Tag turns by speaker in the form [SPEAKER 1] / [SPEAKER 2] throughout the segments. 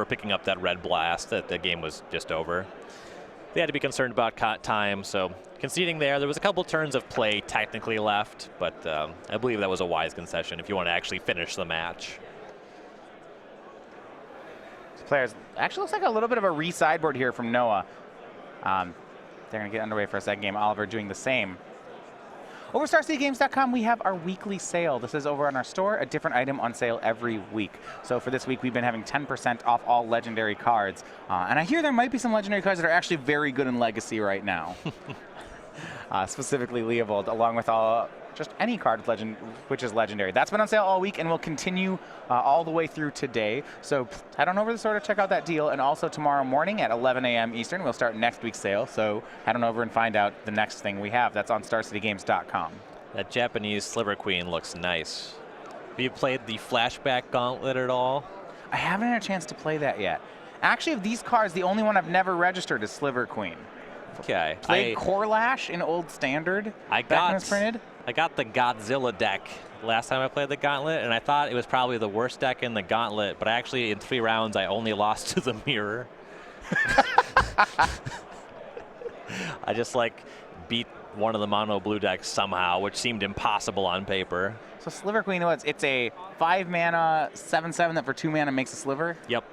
[SPEAKER 1] Sliver picking up that red blast, that the game was just over. They had to be concerned about time, so conceding there. There was a couple turns of play technically left, but I believe that was a wise concession if you want to actually finish the match.
[SPEAKER 2] Players, actually looks like a little bit of a re-sideboard here from Noah. They're going to get underway for a second game. Oliver doing the same. Over StarCityGames.com, we have our weekly sale. This is over on our store, a different item on sale every week. So for this week, we've been having 10% off all legendary cards. And I hear there might be some legendary cards that are actually very good in Legacy right now. Specifically Leovold, along with just any card which is legendary. That's been on sale all week and will continue all the way through today. So head on over to the store to check out that deal. And also tomorrow morning at 11 a.m. Eastern, we'll start next week's sale. So head on over and find out the next thing we have. That's on StarCityGames.com.
[SPEAKER 1] That Japanese Sliver Queen looks nice. Have you played the Flashback Gauntlet at all?
[SPEAKER 2] I haven't had a chance to play that yet. Actually, of these cards, the only one I've never registered is Sliver Queen.
[SPEAKER 1] Okay.
[SPEAKER 2] Played Corlash in Old Standard.
[SPEAKER 1] I got the Godzilla deck last time I played the Gauntlet, and I thought it was probably the worst deck in the Gauntlet, but actually in 3 rounds I only lost to the Mirror. I just beat one of the mono blue decks somehow, which seemed impossible on paper.
[SPEAKER 2] So Sliver Queen, it's a 5 mana 7/7 that for 2 mana makes a sliver?
[SPEAKER 1] Yep.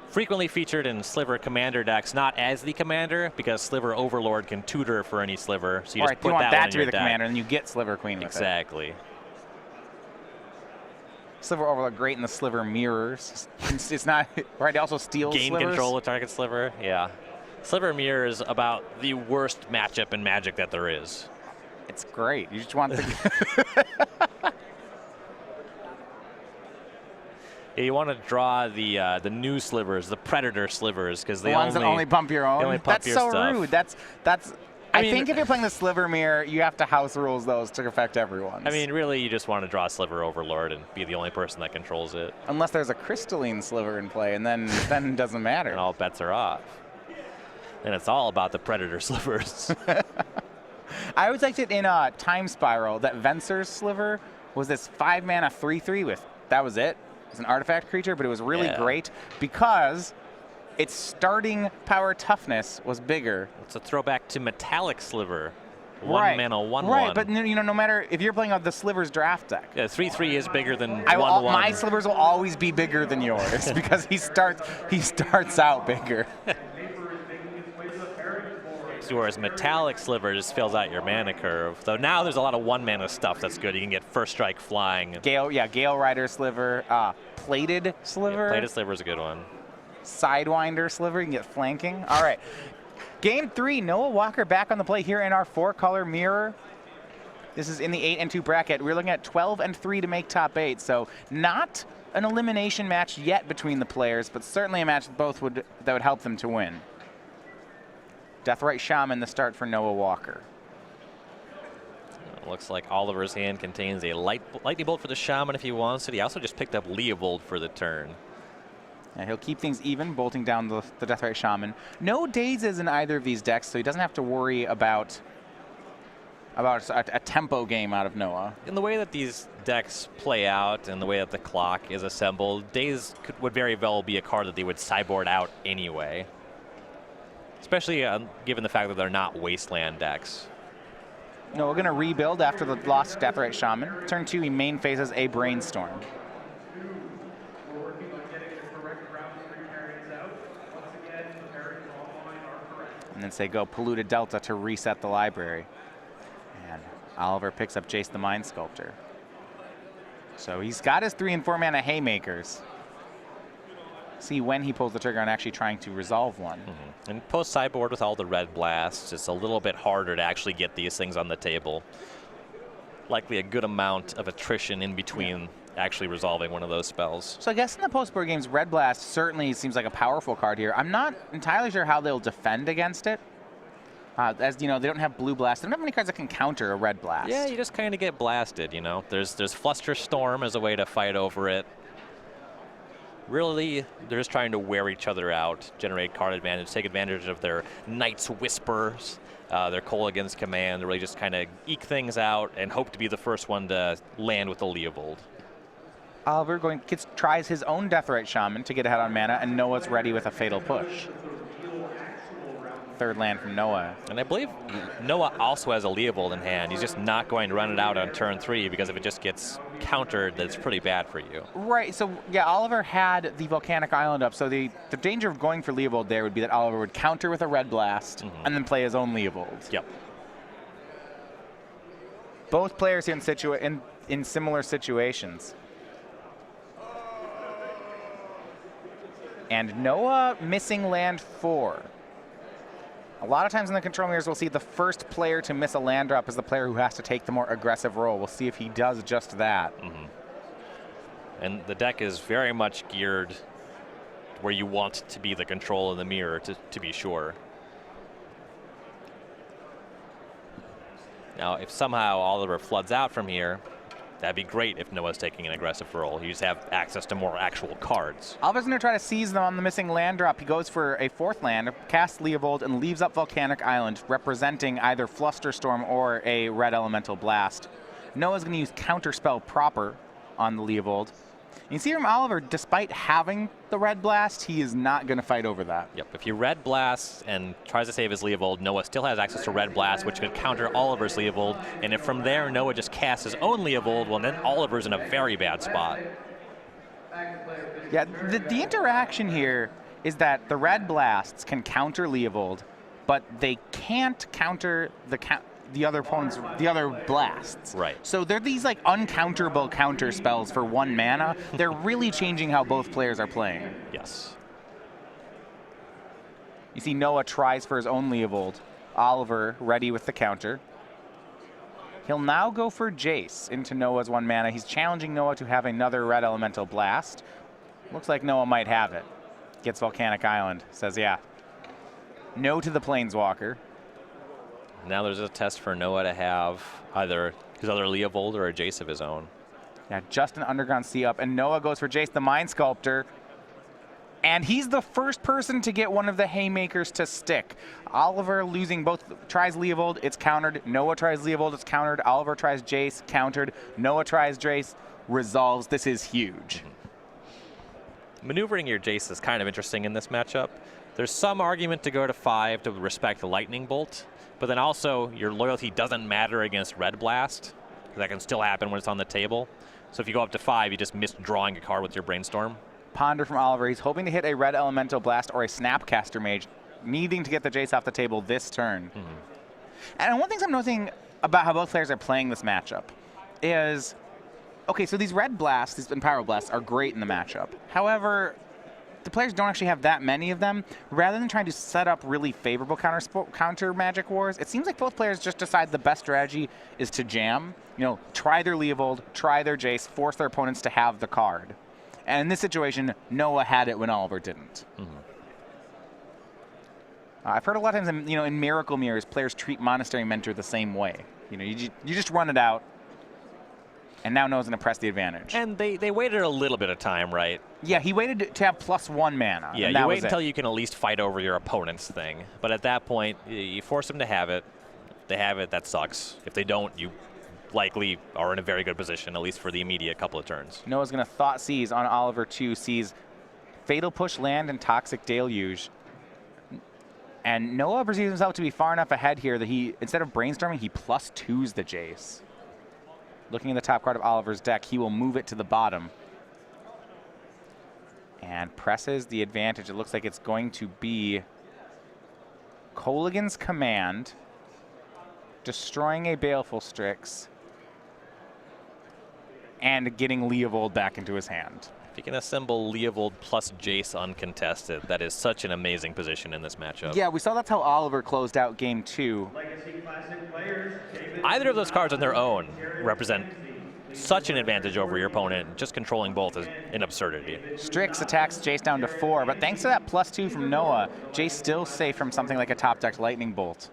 [SPEAKER 1] Frequently featured in Sliver Commander decks, not as the commander, because Sliver Overlord can tutor for any Sliver. So you just put
[SPEAKER 2] want that to be the
[SPEAKER 1] deck.
[SPEAKER 2] commander, and then you get Sliver Queen with
[SPEAKER 1] exactly.
[SPEAKER 2] it. Sliver Overlord, great in the Sliver Mirrors. It's not, right, it also steals
[SPEAKER 1] Gain
[SPEAKER 2] slivers.
[SPEAKER 1] Control of target Sliver, yeah. Sliver Mirror is about the worst matchup in Magic that there is.
[SPEAKER 2] It's great. You just want the...
[SPEAKER 1] You want to draw the new slivers, the predator slivers, because they
[SPEAKER 2] ones that only pump your own.
[SPEAKER 1] That's
[SPEAKER 2] so
[SPEAKER 1] stuff.
[SPEAKER 2] rude. I think if you're playing the Sliver Mirror, you have to house rules those to affect everyone.
[SPEAKER 1] I mean, really, you just want to draw Sliver Overlord and be the only person that controls it.
[SPEAKER 2] Unless there's a crystalline Sliver in play, and then it doesn't matter.
[SPEAKER 1] And all bets are off. And it's all about the predator slivers.
[SPEAKER 2] I always liked it in Time Spiral that Venser's Sliver was this 5 mana 3/3 with that was it. It's an artifact creature, but it was really great because its starting power toughness was bigger.
[SPEAKER 1] It's a throwback to Metallic Sliver.
[SPEAKER 2] Right.
[SPEAKER 1] 1 mana, 1/1.
[SPEAKER 2] Right, but no matter if you're playing the Slivers draft deck.
[SPEAKER 1] Yeah, 3/3 is bigger than 1/1.
[SPEAKER 2] My Slivers will always be bigger than yours because he starts out bigger.
[SPEAKER 1] Whereas Metallic Sliver just fills out your mana curve. So now there's a lot of 1 mana stuff that's good. You can get First Strike Flying.
[SPEAKER 2] Gale Rider Sliver, Plated Sliver.
[SPEAKER 1] Yeah, Plated Sliver is a good one.
[SPEAKER 2] Sidewinder Sliver, you can get flanking. All right. Game 3, Noah Walker back on the play here in our 4-color mirror. This is in the 8-2 bracket. We're looking at 12-3 to make top 8. So not an elimination match yet between the players, but certainly a match that would help them to win. Deathrite Shaman, the start for Noah Walker.
[SPEAKER 1] It looks like Oliver's hand contains a lightning bolt for the Shaman if he wants it. He also just picked up Leovold for the turn.
[SPEAKER 2] And he'll keep things even, bolting down the Deathrite Shaman. No dazes in either of these decks, so he doesn't have to worry about a tempo game out of Noah.
[SPEAKER 1] In the way that these decks play out and the way that the clock is assembled, Daze would very well be a card that they would sideboard out anyway. Especially given the fact that they're not Wasteland decks.
[SPEAKER 2] No, we're going to rebuild after the lost Deathrite Shaman. Turn 2, he main phases a Brainstorm. And then say go Polluted Delta to reset the library. And Oliver picks up Jace the Mind Sculptor. So he's got his 3 and 4 mana Haymakers. See when he pulls the trigger on actually trying to resolve one.
[SPEAKER 1] Mm-hmm. And post sideboard with all the red blasts, it's a little bit harder to actually get these things on the table. Likely a good amount of attrition in between actually resolving one of those spells.
[SPEAKER 2] So I guess in the post-board games, Red Blast certainly seems like a powerful card here. I'm not entirely sure how they'll defend against it. As you know, they don't have Blue Blast. They don't have many cards that can counter a Red Blast.
[SPEAKER 1] Yeah, you just kind of get blasted, you know. There's Fluster Storm as a way to fight over it. Really, they're just trying to wear each other out, generate card advantage, take advantage of their Knight's Whispers, their Kolaghan's Command, really just kind of eke things out and hope to be the first one to land with the Leovold.
[SPEAKER 2] Oliver tries his own Deathrite Shaman to get ahead on mana, and Noah's ready with a Fatal Push. Third land from Noah.
[SPEAKER 1] And I believe Noah also has a Leovold in hand. He's just not going to run it out on turn 3 because if it just gets countered, that's pretty bad for you.
[SPEAKER 2] Right, so yeah, Oliver had the Volcanic Island up, so the danger of going for Leovold there would be that Oliver would counter with a Red Blast and then play his own Leovold.
[SPEAKER 1] Yep.
[SPEAKER 2] Both players here in similar situations. And Noah missing land 4. A lot of times in the control mirrors, we'll see the first player to miss a land drop is the player who has to take the more aggressive role. We'll see if he does just that.
[SPEAKER 1] And the deck is very much geared where you want to be the control in the mirror, to be sure. Now, if somehow Oliver floods out from here, that'd be great if Noah's taking an aggressive role. You just have access to more actual cards.
[SPEAKER 2] Oliver's going to try to seize them on the missing land drop. He goes for a 4th land, casts Leovold, and leaves up Volcanic Island, representing either Flusterstorm or a Red Elemental Blast. Noah's going to use Counterspell proper on the Leovold. You see from Oliver, despite having the Red Blast, he is not going to fight over that.
[SPEAKER 1] Yep, if he Red Blasts and tries to save his Leovold, Noah still has access to Red Blast, which could counter Oliver's Leovold. And if from there Noah just casts his own Leovold, well, then Oliver's in a very bad spot.
[SPEAKER 2] Yeah, the interaction here is that the Red Blasts can counter Leovold, but they can't counter the other blasts.
[SPEAKER 1] Right.
[SPEAKER 2] So they're these like uncounterable counter spells for 1 mana. They're really changing how both players are playing.
[SPEAKER 1] Yes.
[SPEAKER 2] You see Noah tries for his own Leovold. Oliver ready with the counter. He'll now go for Jace into Noah's 1 mana. He's challenging Noah to have another Red Elemental Blast. Looks like Noah might have it. Gets Volcanic Island. Says yeah. No to the Planeswalker.
[SPEAKER 1] Now there's a test for Noah to have either his other Leovold or a Jace of his own.
[SPEAKER 2] Yeah, just an Underground Sea up, and Noah goes for Jace the Mind Sculptor. And he's the first person to get one of the Haymakers to stick. Oliver losing both, tries Leovold, it's countered. Noah tries Leovold, it's countered. Oliver tries Jace, countered. Noah tries Jace, resolves. This is huge.
[SPEAKER 1] Maneuvering your Jace is kind of interesting in this matchup. There's some argument to go to 5 to respect the Lightning Bolt. But then also, your loyalty doesn't matter against Red Blast. That can still happen when it's on the table. So if you go up to 5, you just miss drawing a card with your Brainstorm.
[SPEAKER 2] Ponder from Oliver. He's hoping to hit a Red Elemental Blast or a Snapcaster Mage, needing to get the Jace off the table this turn. And one thing I'm noticing about how both players are playing this matchup is, okay, so these Red Blasts, these Power Blasts, are great in the matchup. However, the players don't actually have that many of them. Rather than trying to set up really favorable counter Magic Wars, it seems like both players just decide the best strategy is to jam. You know, try their Leovold, try their Jace, force their opponents to have the card. And in this situation, Noah had it when Oliver didn't. I've heard a lot of times, in Miracle Mirrors, players treat Monastery Mentor the same way. You just run it out, and now Noah's going to press the advantage.
[SPEAKER 1] And they waited a little bit of time, right?
[SPEAKER 2] Yeah, he waited to have +1 mana.
[SPEAKER 1] Yeah, you wait until you can at least fight over your opponent's thing. But at that point, you force them to have it. If they have it, that sucks. If they don't, you likely are in a very good position, at least for the immediate couple of turns.
[SPEAKER 2] Noah's going to Thought Seize on Oliver 2, sees Fatal Push land and Toxic Deluge. And Noah perceives himself to be far enough ahead here that he, instead of brainstorming, he +2s the Jace. Looking at the top card of Oliver's deck, he will move it to the bottom. And presses the advantage. It looks like it's going to be Kolaghan's Command, destroying a Baleful Strix, and getting Leovold back into his hand.
[SPEAKER 1] If you can assemble Leovold plus Jace uncontested, that is such an amazing position in this matchup.
[SPEAKER 2] Yeah, we saw that's how Oliver closed out game 2.
[SPEAKER 1] Either of those cards on their own represent such an advantage over your opponent. Just controlling both is an absurdity.
[SPEAKER 2] Strix attacks Jace down to 4, but thanks to that +2 from Noah, Jace still safe from something like a top-decked Lightning Bolt.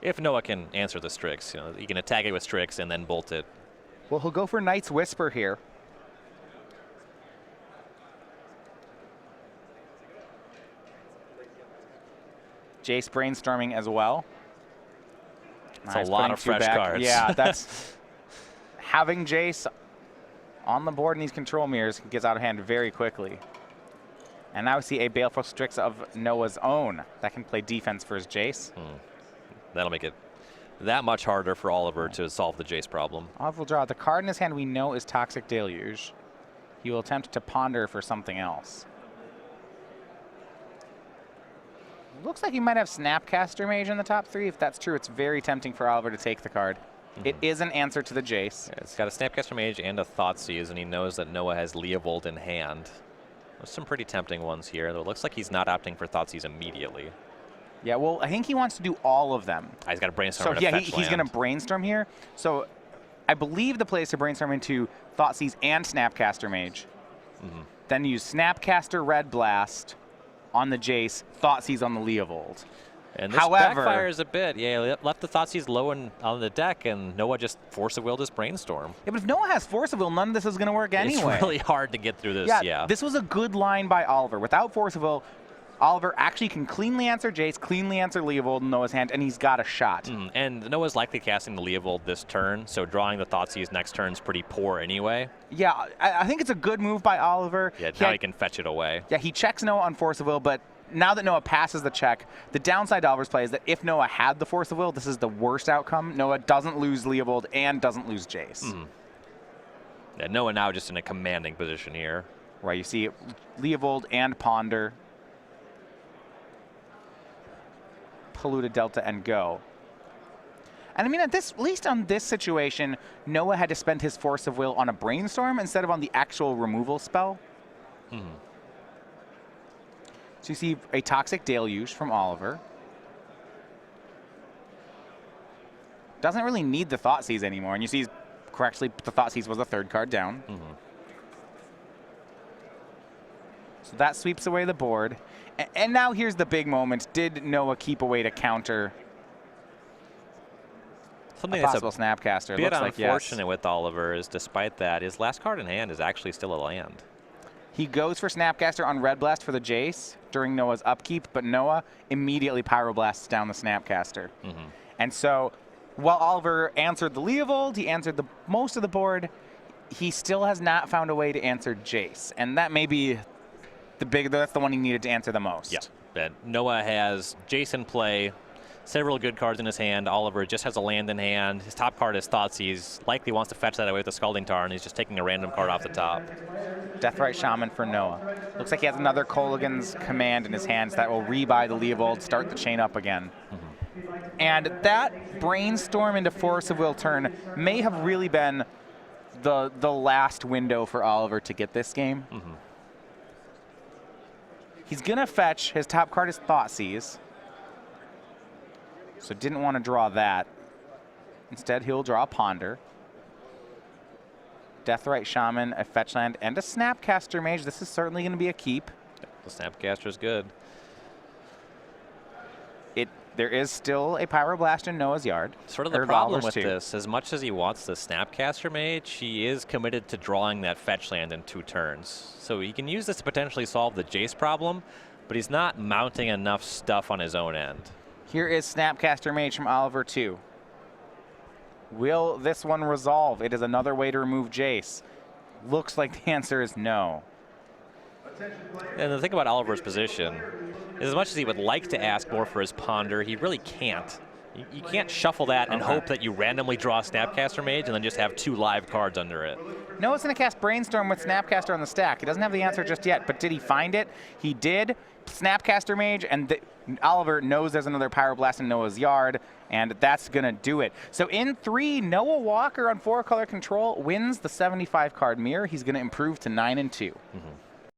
[SPEAKER 1] If Noah can answer the Strix, he can attack it with Strix and then bolt it.
[SPEAKER 2] Well, he'll go for Night's Whisper here. Jace brainstorming as well.
[SPEAKER 1] It's a lot of fresh cards.
[SPEAKER 2] Yeah, that's having Jace on the board in these control mirrors gets out of hand very quickly. And now we see a Baleful Strix of Noah's own that can play defense for his Jace.
[SPEAKER 1] That'll make it that much harder for Oliver to solve the Jace problem.
[SPEAKER 2] Oliver will draw. The card in his hand we know is Toxic Deluge. He will attempt to ponder for something else. Looks like he might have Snapcaster Mage in the top 3. If that's true, it's very tempting for Oliver to take the card. It is an answer to the Jace.
[SPEAKER 1] Yeah, it's got a Snapcaster Mage and a Thoughtseize, and he knows that Noah has Leovold in hand. There's some pretty tempting ones here, though it looks like he's not opting for Thoughtseize immediately.
[SPEAKER 2] Yeah, well, I think he wants to do all of them.
[SPEAKER 1] He's got to brainstorm.
[SPEAKER 2] So yeah, he's going to brainstorm here. So I believe the play is to brainstorm into Thoughtseize and Snapcaster Mage. Then use Snapcaster Red Blast on the Jace, Thoughtseize on the Leovold.
[SPEAKER 1] And this backfires a bit. Yeah, left the Thoughtseize low on the deck, and Noah just Force of Willed his Brainstorm.
[SPEAKER 2] Yeah, but if Noah has Force of Will, none of this is going to work anyway.
[SPEAKER 1] It's really hard to get through this, yeah.
[SPEAKER 2] This was a good line by Oliver. Without Force of Will, Oliver actually can cleanly answer Jace, cleanly answer Leovold in Noah's hand, and he's got a shot.
[SPEAKER 1] And Noah's likely casting the Leovold this turn, so drawing the Thoughtseize next turn is pretty poor anyway.
[SPEAKER 2] Yeah, I think it's a good move by Oliver.
[SPEAKER 1] Yeah, now he can fetch it away.
[SPEAKER 2] Yeah, he checks Noah on Force of Will, but now that Noah passes the check, the downside to Oliver's play is that if Noah had the Force of Will, this is the worst outcome. Noah doesn't lose Leovold and doesn't lose Jace.
[SPEAKER 1] Yeah, Noah now just in a commanding position here.
[SPEAKER 2] Right, you see Leovold and Ponder. Polluted Delta and go. And I mean, at least on this situation, Noah had to spend his Force of Will on a Brainstorm instead of on the actual removal spell. So you see a Toxic Deluge from Oliver. Doesn't really need the Thoughtseize anymore. And you see, correctly, the Thoughtseize was the third card down. So that sweeps away the board. And now here's the big moment. Did Noah keep away to counter
[SPEAKER 1] something
[SPEAKER 2] a possible Snapcaster?
[SPEAKER 1] It looks like unfortunate with Oliver is, despite that, his last card in hand is actually still a land.
[SPEAKER 2] He goes for Snapcaster on Red Blast for the Jace during Noah's upkeep, but Noah immediately Pyroblasts down the Snapcaster. And so while Oliver answered the Leovold, he answered most of the board, he still has not found a way to answer Jace. And that may be that's the one he needed to answer the most.
[SPEAKER 1] Yeah, but Noah has Jace in play, several good cards in his hand. Oliver just has a land in hand. His top card is Thoughtseize. Likely wants to fetch that away with the Scalding Tar, and he's just taking a random card off the top.
[SPEAKER 2] Deathrite Shaman for Noah. Looks like he has another Kolaghan's Command in his hands that will rebuy the Leovold, start the chain up again. And that Brainstorm into Force of Will turn may have really been the last window for Oliver to get this game. He's going to fetch. His top card is Thoughtseize. So didn't want to draw that. Instead, he'll draw a Ponder. Deathrite Shaman, a fetch land, and a Snapcaster Mage. This is certainly going to be a keep.
[SPEAKER 1] The Snapcaster is good.
[SPEAKER 2] There is still a Pyroblast in Noah's yard.
[SPEAKER 1] Sort of the problem with this, as much as he wants the Snapcaster Mage, he is committed to drawing that fetch land in 2 turns. So he can use this to potentially solve the Jace problem, but he's not mounting enough stuff on his own end.
[SPEAKER 2] Here is Snapcaster Mage from Oliver 2. Will this one resolve? It is another way to remove Jace. Looks like the answer is no.
[SPEAKER 1] And the thing about Oliver's position is, as much as he would like to ask more for his Ponder, he really can't. You can't shuffle that and hope that you randomly draw a Snapcaster Mage and then just have 2 live cards under it.
[SPEAKER 2] Noah's going to cast Brainstorm with Snapcaster on the stack. He doesn't have the answer just yet, but did he find it? He did. Snapcaster Mage, and Oliver knows there's another Pyroblast in Noah's yard, and that's going to do it. So in 3, Noah Walker on 4-color control wins the 75-card mirror. He's going to improve to 9-2.